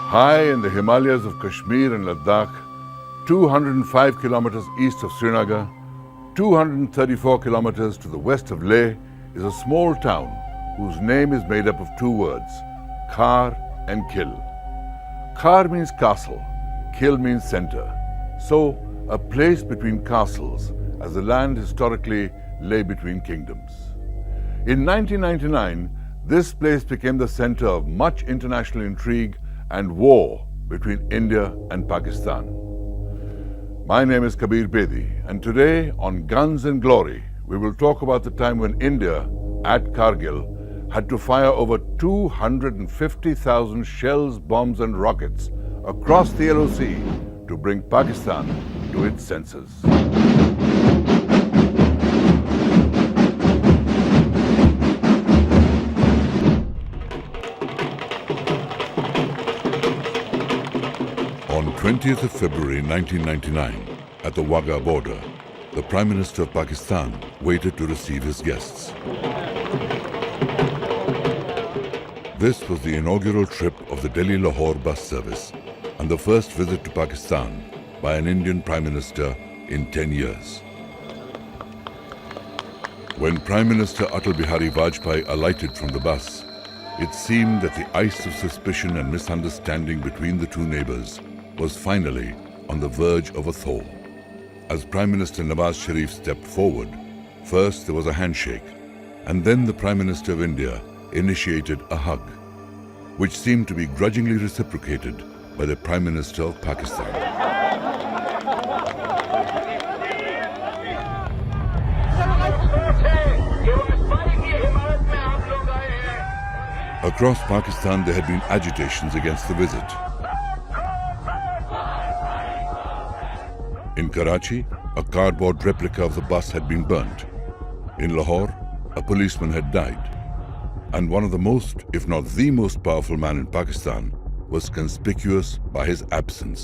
High in the Himalayas of Kashmir and Ladakh, 205 kilometers east of Srinagar, 234 kilometers to the west of Leh, is a small town whose name is made up of two words, Kar and Kil. Kar means castle, Kil means center. So, a place between castles, as the land historically lay between kingdoms. In 1999, this place became the center of much international intrigue and war between India and Pakistan. My name is Kabir Bedi, and today on Guns and Glory, we will talk about the time when India, at Kargil, had to fire over 250,000 shells, bombs and rockets across the LOC to bring Pakistan to its senses. On 20th of February 1999, at the Wagah border, the Prime Minister of Pakistan waited to receive his guests. This was the inaugural trip of the Delhi-Lahore bus service and the first visit to Pakistan by an Indian Prime Minister in 10 years. When Prime Minister Atal Bihari Vajpayee alighted from the bus, it seemed that the ice of suspicion and misunderstanding between the two neighbors was finally on the verge of a thaw. As Prime Minister Nawaz Sharif stepped forward, first there was a handshake, and then the Prime Minister of India initiated a hug, which seemed to be grudgingly reciprocated by the Prime Minister of Pakistan. Across Pakistan, there had been agitations against the visit. In Karachi, a cardboard replica of the bus had been burnt. In Lahore, a policeman had died. And one of the most, if not the most powerful man in Pakistan was conspicuous by his absence.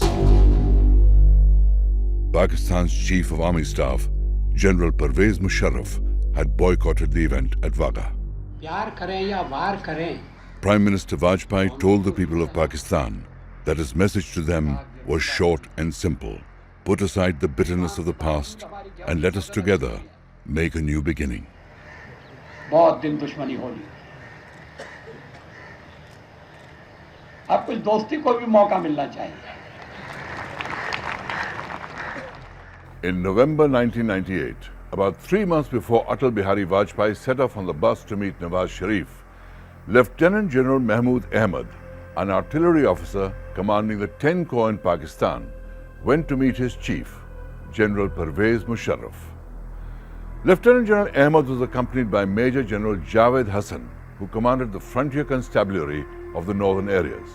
Pakistan's Chief of Army Staff, General Pervez Musharraf, had boycotted the event at Wagah. Prime Minister Vajpayee told the people of Pakistan that his message to them was short and simple. Put aside the bitterness of the past and let us together make a new beginning. In November 1998, about 3 months before Atal Bihari Vajpayee set off on the bus to meet Nawaz Sharif, Lieutenant General Mahmood Ahmed, an artillery officer commanding the 10 Corps in Pakistan, went to meet his chief, General Pervez Musharraf. Lieutenant General Ahmed was accompanied by Major General Javed Hassan, who commanded the frontier constabulary of the northern areas.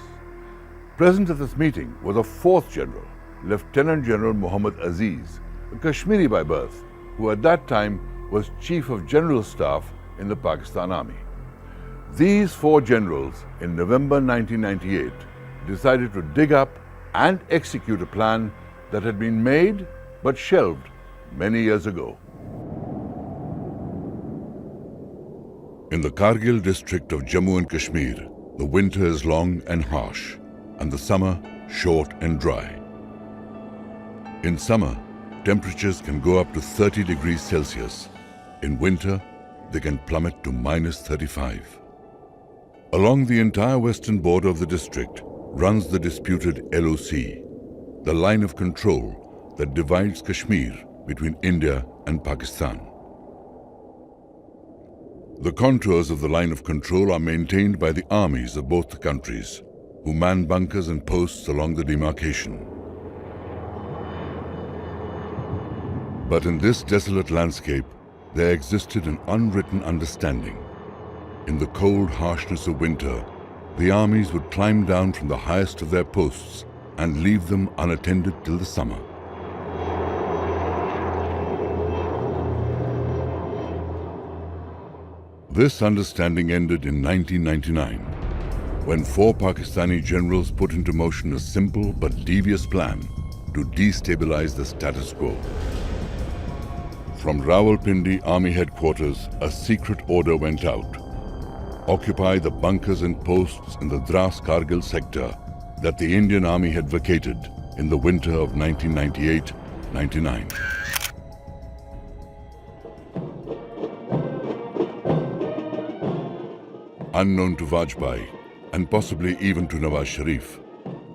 Present at this meeting was a fourth general, Lieutenant General Muhammad Aziz, a Kashmiri by birth, who at that time was Chief of General Staff in the Pakistan Army. These four generals, in November 1998, decided to dig up and execute a plan that had been made but shelved many years ago. In the Kargil district of Jammu and Kashmir, the winter is long and harsh, and the summer short and dry. In summer, temperatures can go up to 30 degrees Celsius. In winter, they can plummet to -35. Along the entire western border of the district runs the disputed LOC, the line of control that divides Kashmir between India and Pakistan. The contours of the line of control are maintained by the armies of both the countries, who man bunkers and posts along the demarcation. But in this desolate landscape, there existed an unwritten understanding. In the cold harshness of winter, the armies would climb down from the highest of their posts and leave them unattended till the summer. This understanding ended in 1999, when 4 Pakistani generals put into motion a simple but devious plan to destabilize the status quo. From Rawalpindi Army Headquarters, a secret order went out. Occupy the bunkers and posts in the Dras Kargil sector that the Indian Army had vacated in the winter of 1998-99. Unknown to Vajpayee, and possibly even to Nawaz Sharif,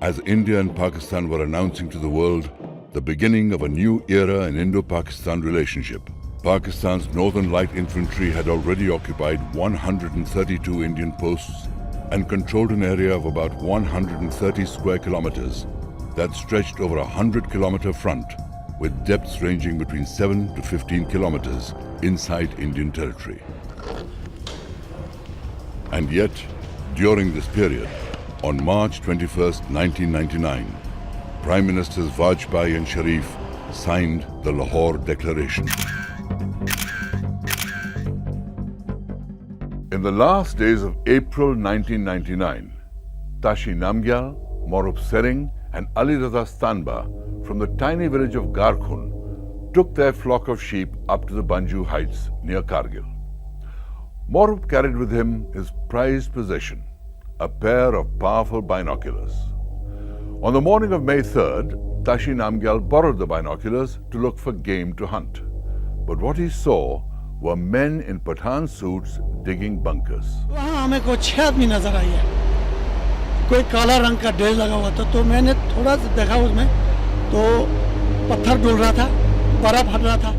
as India and Pakistan were announcing to the world the beginning of a new era in Indo-Pakistan relationship. Pakistan's Northern Light Infantry had already occupied 132 Indian posts and controlled an area of about 130 square kilometers that stretched over a 100-kilometer front with depths ranging between 7 to 15 kilometers inside Indian territory. And yet, during this period, on March 21, 1999, Prime Ministers Vajpayee and Sharif signed the Lahore Declaration. In the last days of April 1999, Tashi Namgyal, Morup Sering and Ali Raza Stanba from the tiny village of Garkhun took their flock of sheep up to the Banju Heights near Kargil. Morup carried with him his prized possession, a pair of powerful binoculars. On the morning of May 3rd, Tashi Namgyal borrowed the binoculars to look for game to hunt. But what he saw were men in Pathan suits digging bunkers. वहाँ हमें कोई 6 आदमी नजर आई है, कोई काला रंग का ड्रेस लगा हुआ था, तो मैंने थोड़ा सा देखा उसमें, तो पत्थर डुल रहा था, बर्फ हट रहा था.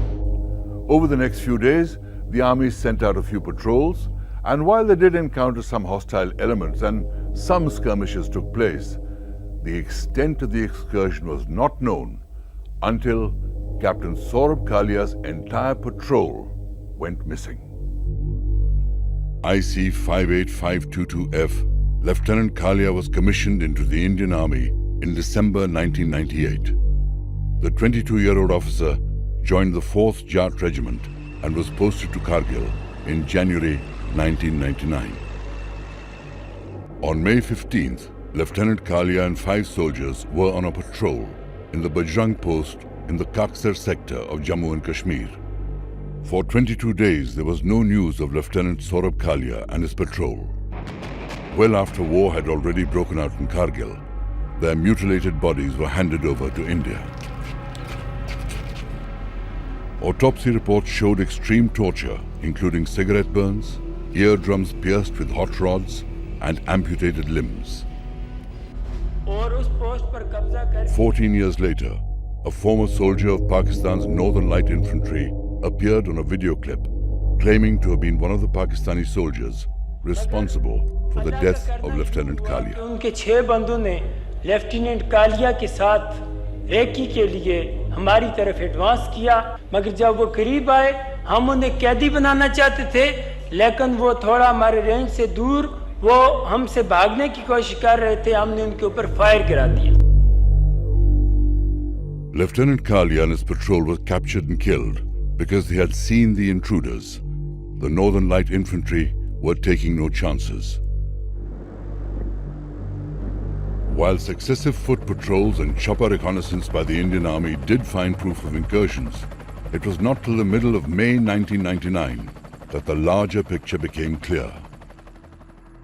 Over the next few days, the army sent out a few patrols, and while they did encounter some hostile elements and some skirmishes took place, the extent of the excursion was not known until Captain Saurabh Kalia's entire patrol went missing. IC 58522F, Lieutenant Kalia was commissioned into the Indian Army in December 1998. The 22-year-old officer joined the 4th Jat Regiment and was posted to Kargil in January 1999. On May 15th, Lieutenant Kalia and 5 soldiers were on a patrol in the Bajrang post in the Kaksar sector of Jammu and Kashmir. For 22 days, there was no news of Lieutenant Saurabh Kalia and his patrol. Well after war had already broken out in Kargil, their mutilated bodies were handed over to India. Autopsy reports showed extreme torture, including cigarette burns, eardrums pierced with hot rods, and amputated limbs. 14 years later, a former soldier of Pakistan's Northern Light Infantry appeared on a video clip claiming to have been one of the Pakistani soldiers responsible for the death of Lieutenant Kalia. उनके 6 बंदों ने lieutenant Kaliya के साथ recce के लिए हमारी तरफ advance किया, मगर जब वो करीब आए हम उन्हें कैदी बनाना चाहते थे, लेकिन वो थोड़ा हमारे रेंज से दूर वो हमसे भागने की कोशिश कर रहे थे, हमने उनके ऊपर फायर गिरा दिया. Lieutenant Kalia and his patrol were captured and killed because they had seen the intruders. The Northern Light Infantry were taking no chances. While successive foot patrols and chopper reconnaissance by the Indian Army did find proof of incursions, it was not till the middle of May 1999 that the larger picture became clear.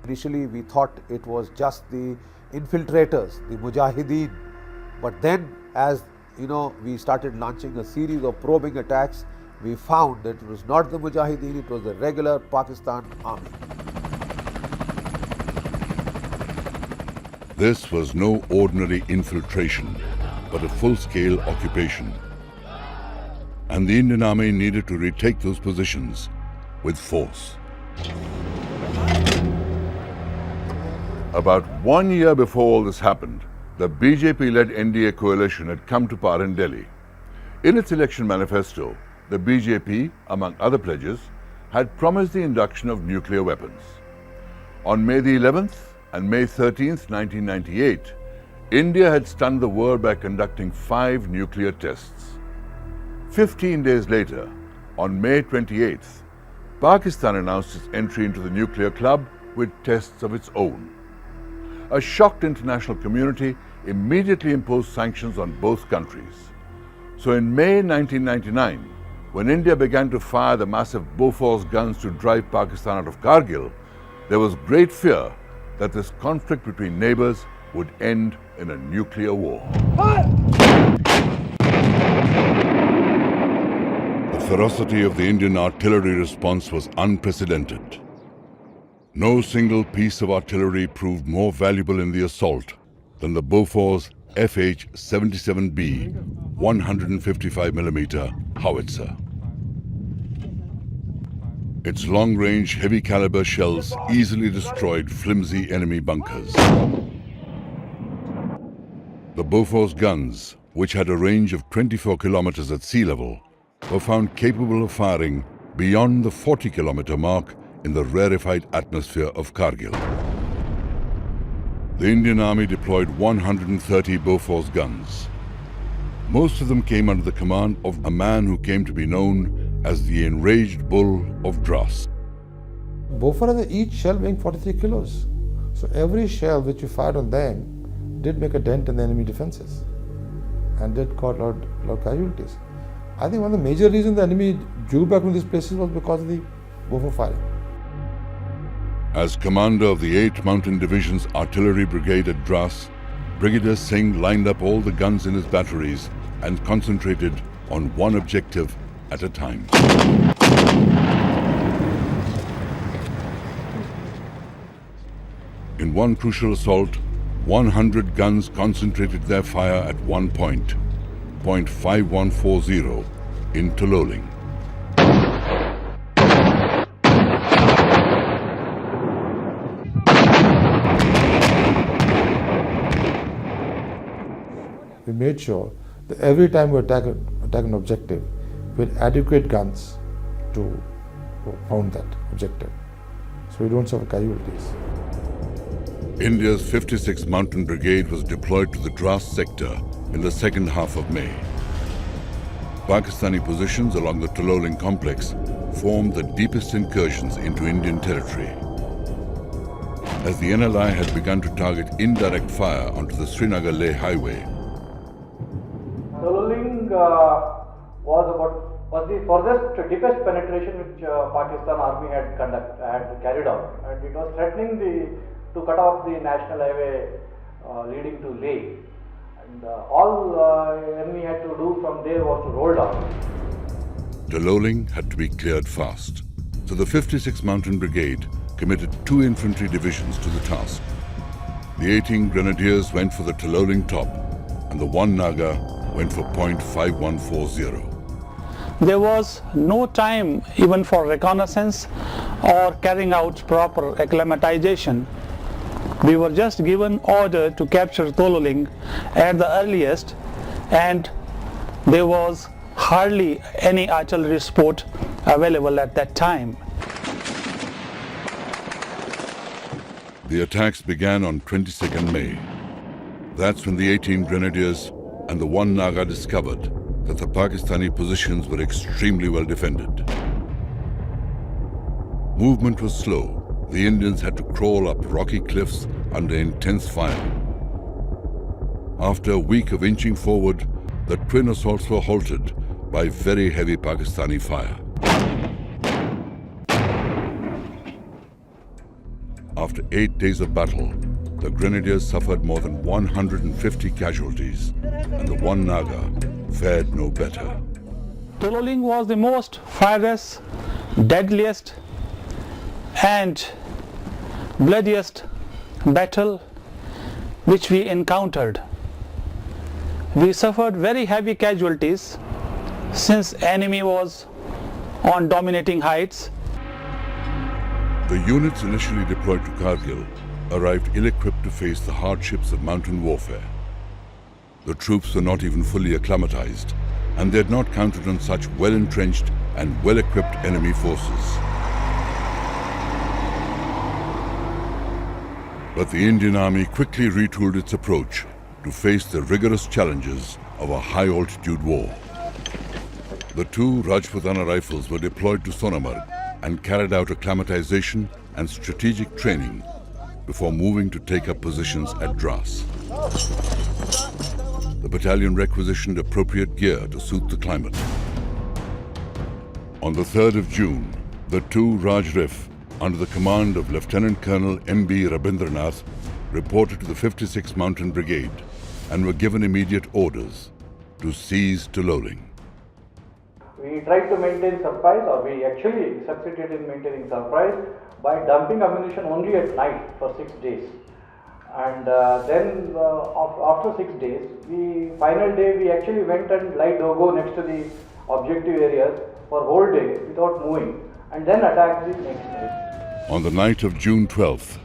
Initially, we thought it was just the infiltrators, the Mujahideen. But then, as we started launching a series of probing attacks, we found that it was not the Mujahideen, it was the regular Pakistan army. This was no ordinary infiltration, but a full-scale occupation. And the Indian Army needed to retake those positions with force. About 1 year before all this happened, the BJP-led NDA coalition had come to power in Delhi. In its election manifesto, the BJP, among other pledges, had promised the induction of nuclear weapons. On May the 11th and May 13th, 1998, India had stunned the world by conducting 5 nuclear tests. 15 days later, on May 28th, Pakistan announced its entry into the nuclear club with tests of its own. A shocked international community immediately imposed sanctions on both countries. So in May 1999, when India began to fire the massive Bofors guns to drive Pakistan out of Kargil, there was great fear that this conflict between neighbors would end in a nuclear war. The ferocity of the Indian artillery response was unprecedented. No single piece of artillery proved more valuable in the assault than the Bofors FH-77B 155mm howitzer. Its long-range, heavy-caliber shells easily destroyed flimsy enemy bunkers. The Bofors guns, which had a range of 24 kilometers at sea level, were found capable of firing beyond the 40-kilometer mark in the rarefied atmosphere of Kargil. The Indian Army deployed 130 Bofors guns. Most of them came under the command of a man who came to be known as the Enraged Bull of Dras. Bofors had each shell weighing 43 kilos. So every shell which you fired on them did make a dent in the enemy defenses and did cause a lot of casualties. I think one of the major reasons the enemy drew back from these places was because of the Bofors firing. As commander of the 8th Mountain Division's artillery brigade at Dras, Brigadier Singh lined up all the guns in his batteries and concentrated on one objective at a time. In one crucial assault, 100 guns concentrated their fire at one point, point 5140 in Tololing. We made sure that every time we attack an objective, we had adequate guns to pound that objective, so we don't suffer casualties. India's 56th Mountain Brigade was deployed to the Dras sector in the second half of May. Pakistani positions along the Tololing complex formed the deepest incursions into Indian territory. As the NLI had begun to target indirect fire onto the Srinagar-Leh highway, Tololing was the furthest deepest penetration which Pakistan Army had carried out, and it was threatening to cut off the national highway leading to Leh, and all enemy had to do from there was to roll down. Tololing had to be cleared fast, so the 56th Mountain Brigade committed 2 infantry divisions to the task. The 18 Grenadiers went for the Tololing top, and the 1 Naga went for point 5140. There was no time even for reconnaissance or carrying out proper acclimatization. We were just given order to capture Tololing at the earliest, and there was hardly any artillery support available at that time. The attacks began on 22nd May. That's when the 18 Grenadiers and the 1 Naga discovered that the Pakistani positions were extremely well defended. Movement was slow. The Indians had to crawl up rocky cliffs under intense fire. After a week of inching forward, the twin assaults were halted by very heavy Pakistani fire. After 8 days of battle, the Grenadiers suffered more than 150 casualties, and the 1 Naga fared no better. Tololing was the most fierce, deadliest and bloodiest battle which we encountered. We suffered very heavy casualties since enemy was on dominating heights. The units initially deployed to Kargil arrived ill-equipped to face the hardships of mountain warfare. The troops were not even fully acclimatized, and they had not counted on such well-entrenched and well-equipped enemy forces. But the Indian Army quickly retooled its approach to face the rigorous challenges of a high-altitude war. The 2 Rajputana rifles were deployed to Sonamarg and carried out acclimatization and strategic training before moving to take up positions at Dras. The battalion requisitioned appropriate gear to suit the climate. On the 3rd of June, the 2 Raj Rif, under the command of Lieutenant Colonel M.B. Rabindranath, reported to the 56th Mountain Brigade and were given immediate orders to seize Tololing. We tried to maintain surprise, or we actually succeeded in maintaining surprise by dumping ammunition only at night for 6 days. And then after 6 days, final day we actually went and lie dogo next to the objective areas for whole day without moving, and then attacked the next day. On the night of June 12th,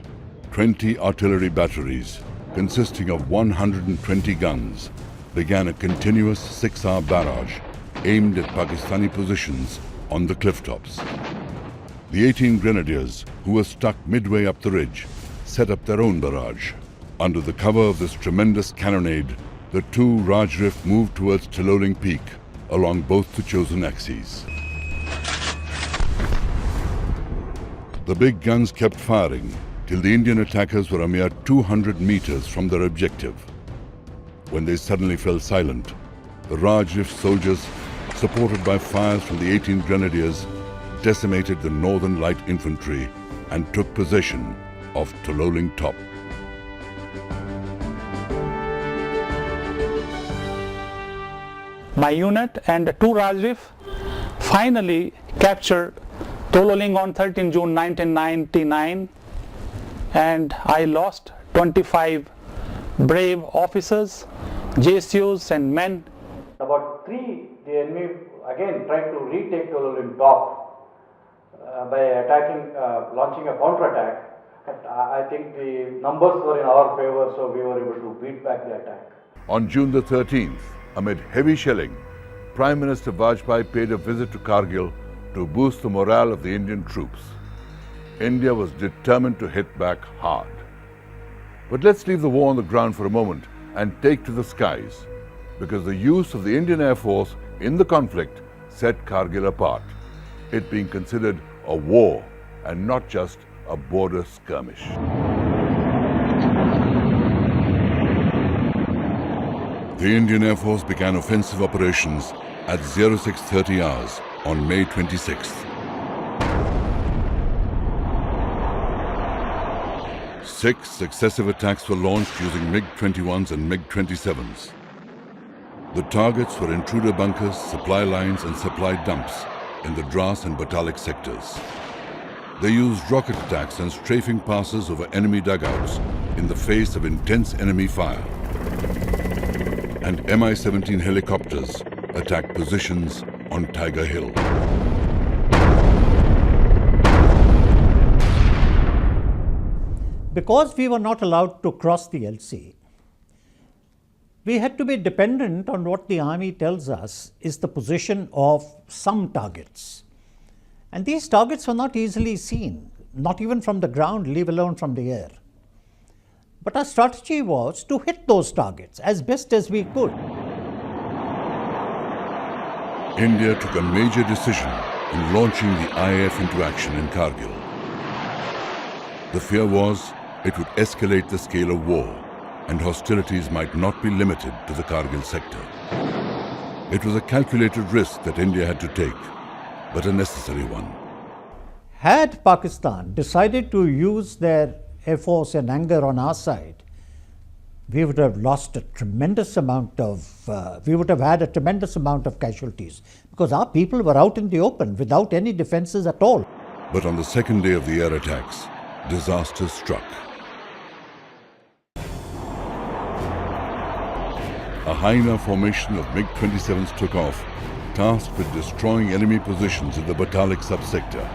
20 artillery batteries consisting of 120 guns began a continuous 6-hour barrage aimed at Pakistani positions on the cliff tops. The 18 grenadiers, who were stuck midway up the ridge, set up their own barrage. Under the cover of this tremendous cannonade, the two Raj Rif moved towards Tololing Peak along both the chosen axes. The big guns kept firing till the Indian attackers were a mere 200 meters from their objective. When they suddenly fell silent, the Raj Rif soldiers, supported by fires from the 18 grenadiers, decimated the Northern Light Infantry and took possession of Tololing Top. My unit and 2 Raj Rif finally captured Tololing on 13 June 1999, and I lost 25 brave officers, JSUs and men. About 3, the enemy again tried to retake Tololing Top by attacking, launching a counterattack. But I think the numbers were in our favor, so we were able to beat back the attack. On June the 13th, amid heavy shelling, Prime Minister Vajpayee paid a visit to Kargil to boost the morale of the Indian troops. India was determined to hit back hard. But let's leave the war on the ground for a moment and take to the skies, because the use of the Indian Air Force in the conflict set Kargil apart, it being considered a war and not just a border skirmish. The Indian Air Force began offensive operations at 0630 hours on May 26th. 6 successive attacks were launched using MiG-21s and MiG-27s. The targets were intruder bunkers, supply lines and supply dumps in the Dras and Batalik sectors. They used rocket attacks and strafing passes over enemy dugouts in the face of intense enemy fire. And Mi-17 helicopters attacked positions on Tiger Hill. Because we were not allowed to cross the LC, we had to be dependent on what the army tells us is the position of some targets. And these targets were not easily seen, not even from the ground, leave alone from the air. But our strategy was to hit those targets as best as we could. India took a major decision in launching the IAF into action in Kargil. The fear was it would escalate the scale of war and hostilities might not be limited to the Kargil sector. It was a calculated risk that India had to take, but a necessary one. Had Pakistan decided to use their Air Force and anger on our side, we would have lost a tremendous amount of, we would have had a tremendous amount of casualties, because our people were out in the open without any defenses at all. But on the second day of the air attacks, disaster struck. A Hyena formation of MiG-27s took off, tasked with destroying enemy positions in the Batalik subsector.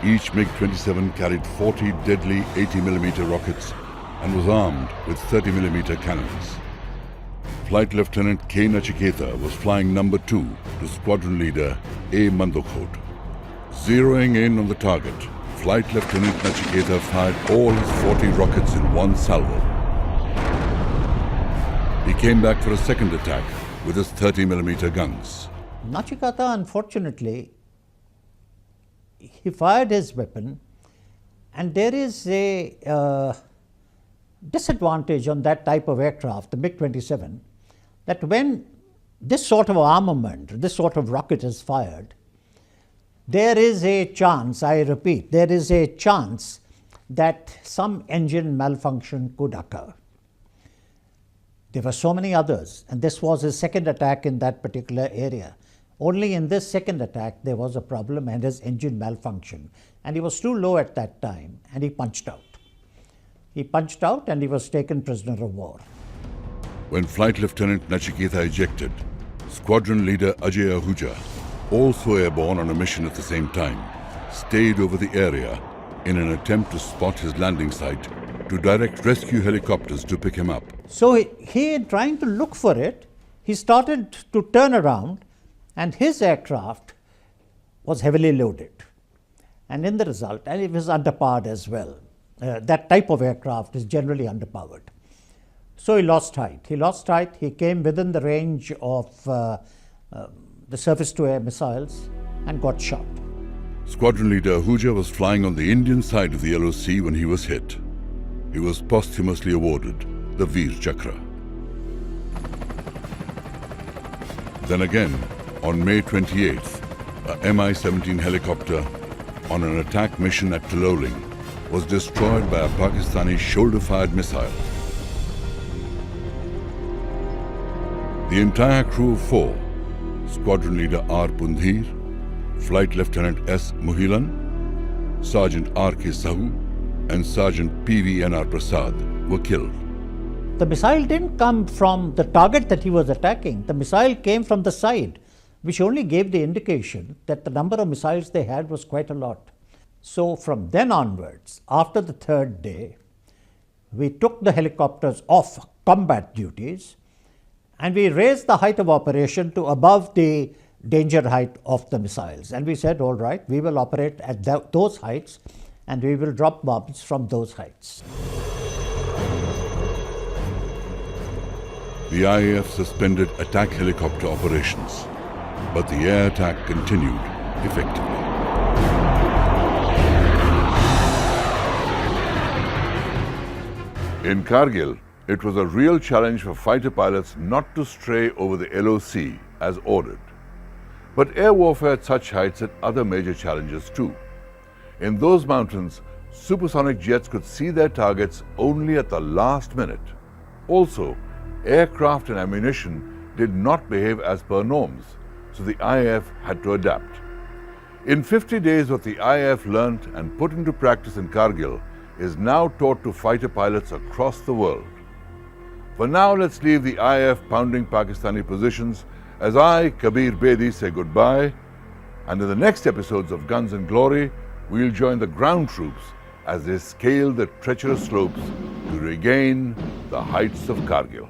Each MiG-27 carried 40 deadly 80mm rockets and was armed with 30mm cannons. Flight Lieutenant K. Nachiketa was flying number 2 to squadron leader A. Mandokhot. Zeroing in on the target, Flight Lieutenant Nachiketa fired all his 40 rockets in one salvo. He came back for a second attack with his 30mm guns. Nachiketa, unfortunately, he fired his weapon, and there is a disadvantage on that type of aircraft, the MiG-27, that when this sort of armament, this sort of rocket is fired, there is a chance, I repeat, there is a chance that some engine malfunction could occur. There were so many others, and this was his second attack in that particular area. Only in this second attack there was a problem and his engine malfunction, and he was too low at that time, and he punched out. He punched out and he was taken prisoner of war. When Flight Lieutenant Nachiketa ejected, Squadron Leader Ajay Ahuja, also airborne on a mission at the same time, stayed over the area in an attempt to spot his landing site to direct rescue helicopters to pick him up. So he trying to look for it, he started to turn around, and his aircraft was heavily loaded. And in the result, and it was underpowered as well. That type of aircraft is generally underpowered. So he lost height. He came within the range of the surface-to-air missiles and got shot. Squadron Leader Ahuja was flying on the Indian side of the LOC when he was hit. He was posthumously awarded the Veer Chakra. Then again, on May 28th, a Mi-17 helicopter on an attack mission at Taloling was destroyed by a Pakistani shoulder-fired missile. The entire crew of 4, Squadron Leader R. Pundhir, Flight Lieutenant S. Muhilan, Sergeant R. K. Sahu, and Sergeant P.V.N.R. Prasad were killed. The missile didn't come from the target that he was attacking. The missile came from the side, which only gave the indication that the number of missiles they had was quite a lot. So from then onwards, after the third day, we took the helicopters off combat duties and we raised the height of operation to above the danger height of the missiles. And we said, all right, we will operate at those heights and we will drop bombs from those heights. The IAF suspended attack helicopter operations, but the air attack continued effectively. In Kargil, it was a real challenge for fighter pilots not to stray over the LOC as ordered. But air warfare at such heights had other major challenges too. In those mountains, supersonic jets could see their targets only at the last minute. Also, aircraft and ammunition did not behave as per norms, so the IAF had to adapt. In 50 days, what the IAF learnt and put into practice in Kargil is now taught to fighter pilots across the world. For now, let's leave the IAF pounding Pakistani positions as I, Kabir Bedi, say goodbye. And in the next episodes of Guns and Glory, we'll join the ground troops as they scale the treacherous slopes to regain the heights of Kargil.